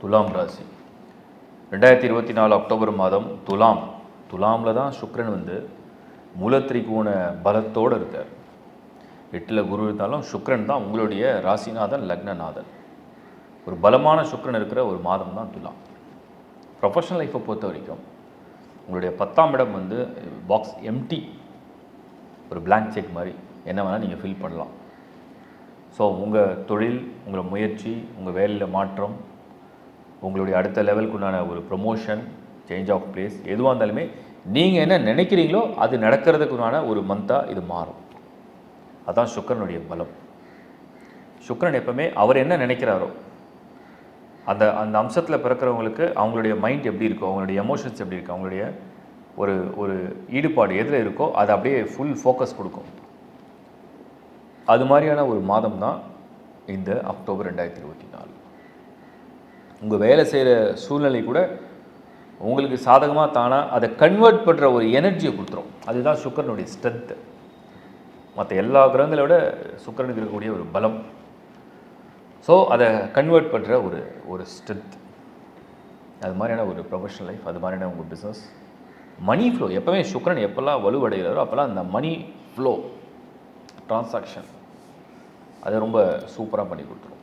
துலாம் ராசி 2024 அக்டோபர் மாதம் துலாமில் தான் சுக்கிரன் மூலத்திரிகோண பலத்தோடு இருக்கார். 8ல் குரு இருந்தாலும் சுக்கிரன் தான் உங்களுடைய ராசிநாதன், லக்னநாதன். ஒரு பலமான சுக்கிரன் இருக்கிற ஒரு மாதம் தான் துலாம். ப்ரொஃபஷனல் லைஃப்பை பொறுத்த வரைக்கும் உங்களுடைய 10ஆம் இடம் பாக்ஸ் எம்டி, ஒரு பிளாங்க் செக் மாதிரி என்ன வேணால் நீங்கள் ஃபில் பண்ணலாம். ஸோ உங்கள் தொழில், உங்கள் முயற்சி, உங்கள் வேலையில் மாற்றம், உங்களுடைய அடுத்த லெவலுக்குண்டான ஒரு ப்ரொமோஷன், சேஞ்ச் ஆஃப் பிளேஸ், எதுவாக இருந்தாலுமே நீங்கள் என்ன நினைக்கிறீங்களோ அது நடக்கிறதுக்குண்டான ஒரு மந்தாக இது மாறும். அதுதான் சுக்கிரனுடைய பலம். சுக்கிரன் எப்பவுமே அவர் என்ன நினைக்கிறாரோ அந்த அந்த அம்சத்தில் பிறக்கிறவங்களுக்கு அவங்களுடைய மைண்ட் எப்படி இருக்கோ, அவங்களுடைய எமோஷன்ஸ் எப்படி இருக்கோ, அவங்களுடைய ஒரு ஒரு ஈடுபாடு எதில் இருக்கோ அதை அப்படியே ஃபுல் ஃபோக்கஸ் கொடுக்கும். அது மாதிரியான ஒரு மாதம் தான் இந்த அக்டோபர் 2024. உங்கள் வேலை செய்கிற சூழ்நிலை கூட உங்களுக்கு சாதகமாக தானாக அதை கன்வெர்ட் பண்ணுற ஒரு எனர்ஜியை கொடுத்துரும். அதுதான் சுக்கிரனுடைய ஸ்ட்ரென்த்து. மற்ற எல்லா கிரகங்களை விட சுக்கிரனுக்கு இருக்கக்கூடிய ஒரு பலம். ஸோ அதை கன்வெர்ட் பண்ணுற ஒரு ஸ்ட்ரென்த். அது மாதிரியான ஒரு ப்ரொஃபஷனல் லைஃப், அது மாதிரியான உங்கள் பிஸ்னஸ், மணி ஃப்ளோ. எப்போவுமே சுக்கிரன் எப்போல்லாம் வலுவடைகிறாரோ அப்போல்லாம் அந்த மணி ஃப்ளோ, ட்ரான்சாக்ஷன் அதை ரொம்ப சூப்பராக பண்ணி கொடுத்துரும்.